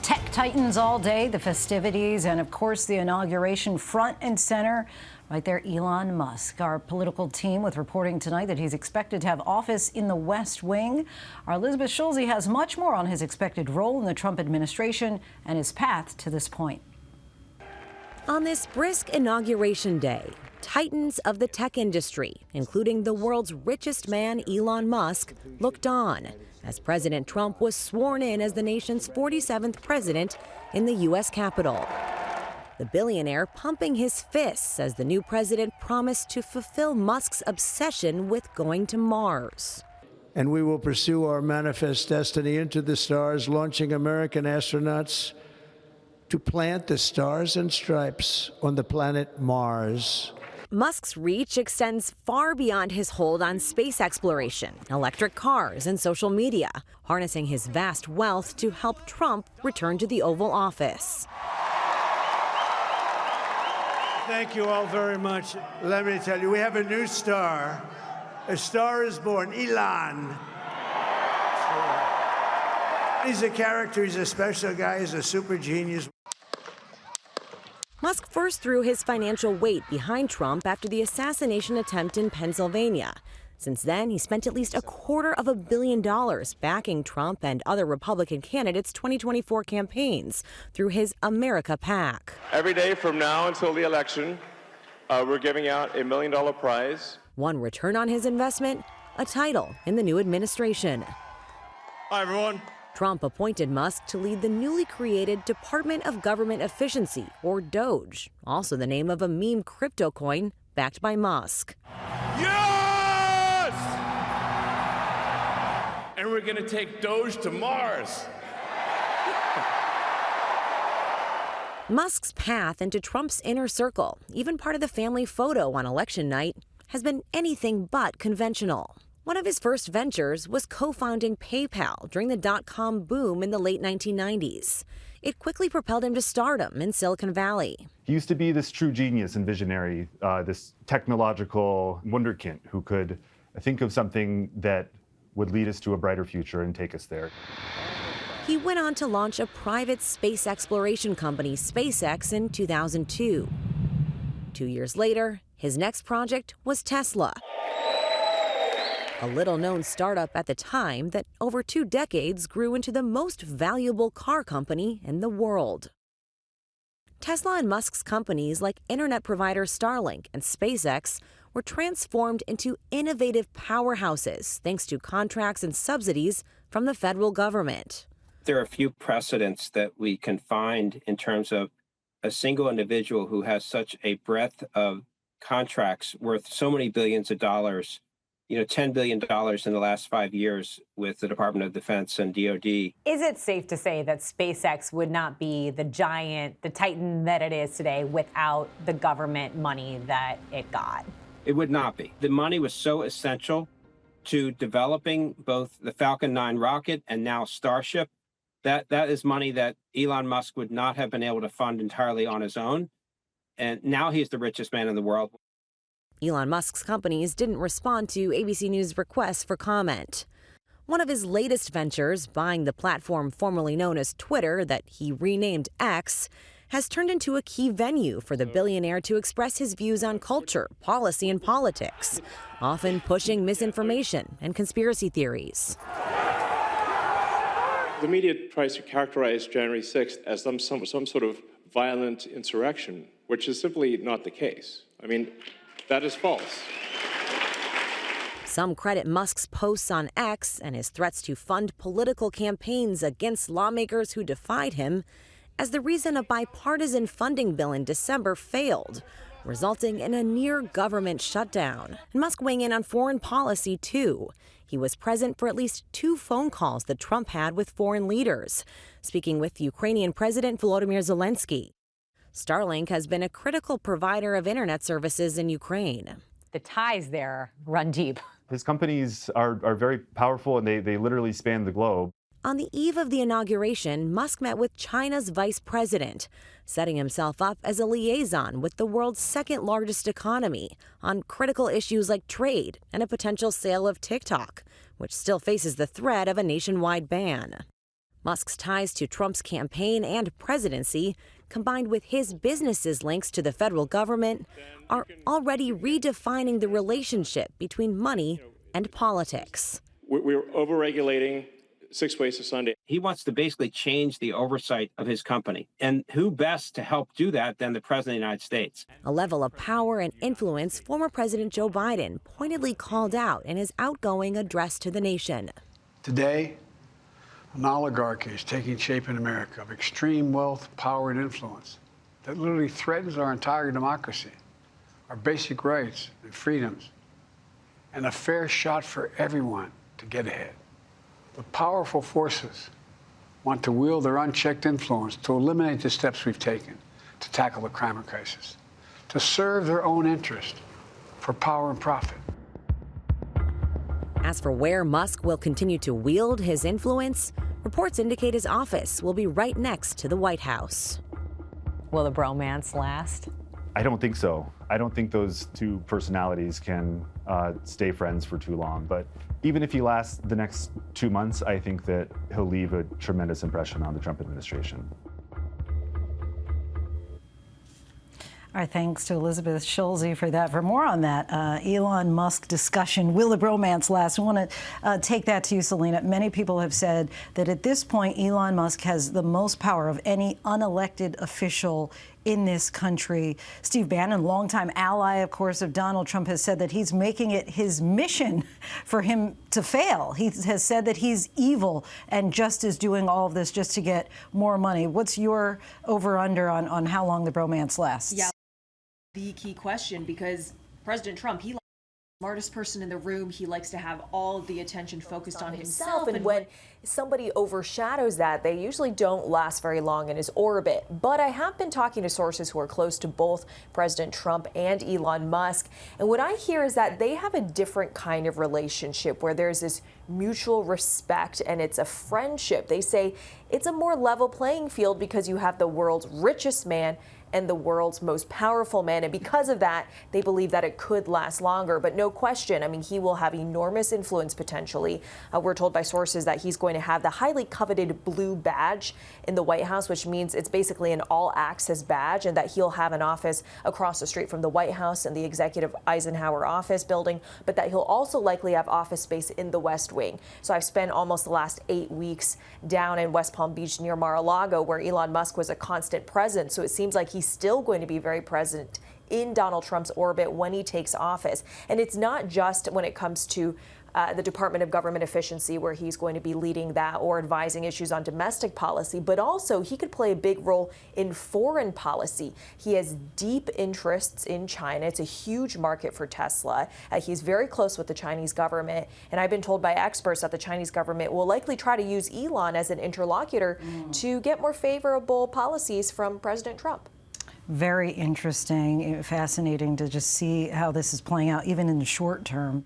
Tech titans all day, the festivities, and of course the inauguration front and center. Right there, Elon Musk, our political team, with reporting tonight that he's expected to have office in the West Wing. Our Elizabeth Schulze has much more on his expected role in the Trump administration and his path to this point. On this brisk inauguration day, titans of the tech industry, including the world's richest man, Elon Musk, looked on as President Trump was sworn in as the nation's 47th president in the U.S. Capitol. The billionaire pumping his fists as the new president promised to fulfill Musk's obsession with going to Mars. And we will pursue our manifest destiny into the stars, launching American astronauts to plant the stars and stripes on the planet Mars. Musk's reach extends far beyond his hold on space exploration, electric cars, and social media, harnessing his vast wealth to help Trump return to the Oval Office. Thank you all very much. Let me tell you, we have a new star. A star is born, Elon. He's a character, he's a special guy, he's a super genius. Musk first threw his financial weight behind Trump after the assassination attempt in Pennsylvania. Since then, he spent at least $250 million backing Trump and other Republican candidates' 2024 campaigns through his America PAC. Every day from now until the election, we're giving out $1 million prize. One return on his investment, a title in the new administration. Hi, everyone. Trump appointed Musk to lead the newly created Department of Government Efficiency, or DOGE, also the name of a meme crypto coin backed by Musk. Yes! And we're going to take DOGE to Mars. Musk's path into Trump's inner circle, even part of the family photo on election night, has been anything but conventional. One of his first ventures was co-founding PayPal during the dot-com boom in the late 1990s. It quickly propelled him to stardom in Silicon Valley. He used to be this true genius and visionary, this technological wunderkind who could think of something that would lead us to a brighter future and take us there. He went on to launch a private space exploration company, SpaceX, in 2002. 2 years later, his next project was Tesla, a little-known startup at the time that over 2 decades grew into the most valuable car company in the world. Tesla and Musk's companies like internet provider Starlink and SpaceX were transformed into innovative powerhouses thanks to contracts and subsidies from the federal government. There are a few precedents that we can find in terms of a single individual who has such a breadth of contracts worth so many billions of dollars. $10 billion in the last 5 years with the Department of Defense and DOD. Is it safe to say that SpaceX would not be the giant, the titan that it is today without the government money that it got? It would not be. The money was so essential to developing both the Falcon 9 rocket and now Starship. That is money that Elon Musk would not have been able to fund entirely on his own. And now he's the richest man in the world. Elon Musk's companies didn't respond to ABC News' requests for comment. One of his latest ventures, buying the platform formerly known as Twitter that he renamed X, has turned into a key venue for the billionaire to express his views on culture, policy, and politics, often pushing misinformation and conspiracy theories. The media tries to characterize January 6th as some sort of violent insurrection, which is simply not the case. I mean, that is false. Some credit Musk's posts on X and his threats to fund political campaigns against lawmakers who defied him as the reason a bipartisan funding bill in December failed, resulting in a near government shutdown. Musk weighing in on foreign policy, too. He was present for at least 2 phone calls that Trump had with foreign leaders, speaking with Ukrainian President Volodymyr Zelensky. Starlink has been a critical provider of internet services in Ukraine. The ties there run deep. His companies are very powerful, and they literally span the globe. On the eve of the inauguration, Musk met with China's vice president, setting himself up as a liaison with the world's second-largest economy on critical issues like trade and a potential sale of TikTok, which still faces the threat of a nationwide ban. Musk's ties to Trump's campaign and presidency, combined with his business's links to the federal government, are already redefining the relationship between money and politics. We're overregulating 6 ways to Sunday. He wants to basically change the oversight of his company. And who best to help do that than the President of the United States? A level of power and influence former President Joe Biden pointedly called out in his outgoing address to the nation. Today, an oligarchy is taking shape in America of extreme wealth, power, and influence that literally threatens our entire democracy, our basic rights and freedoms, and a fair shot for everyone to get ahead. The powerful forces want to wield their unchecked influence to eliminate the steps we've taken to tackle the climate crisis, to serve their own interest for power and profit. As for where Musk will continue to wield his influence, reports indicate his office will be right next to the White House. Will the bromance last? I don't think so. I don't think those two personalities can stay friends for too long. But even if he lasts the next 2 months, I think that he'll leave a tremendous impression on the Trump administration. Our thanks to Elizabeth Schulze for that. For more on that Elon Musk discussion, will the bromance last? I want to take that to you, Selena. Many people have said that at this point, Elon Musk has the most power of any unelected official in this country. Steve Bannon, longtime ally, of course, of Donald Trump, has said that he's making it his mission for him to fail. He has said that he's evil and just is doing all of this just to get more money. What's your over-under on how long the bromance lasts? Yeah, the key question, because President Trump, he's the smartest person in the room. He likes to have all of the attention focused on himself. And when somebody overshadows that, they usually don't last very long in his orbit. But I have been talking to sources who are close to both President Trump and Elon Musk. And what I hear is that they have a different kind of relationship where there's this mutual respect and it's a friendship. They say it's a more level playing field because you have the world's richest man and the world's most powerful man. And because of that, they believe that it could last longer. But no question, I mean, he will have enormous influence potentially. We're told by sources that he's going to have the highly coveted blue badge in the White House, which means it's basically an all-access badge, and that he'll have an office across the street from the White House and the Executive Eisenhower office building, but that he'll also likely have office space in the West Wing. So I've spent almost the last 8 weeks down in West Palm Beach near Mar-a-Lago, where Elon Musk was a constant presence. So it seems like he's still going to be very present in Donald Trump's orbit when he takes office. And it's not just when it comes to the Department of Government Efficiency, where he's going to be leading that or advising issues on domestic policy, but also he could play a big role in foreign policy. He has deep interests in China. It's a huge market for Tesla. He's very close with the Chinese government. And I've been told by experts that the Chinese government will likely try to use Elon as an interlocutor to get more favorable policies from President Trump. Very interesting, fascinating to just see how this is playing out, even in the short term.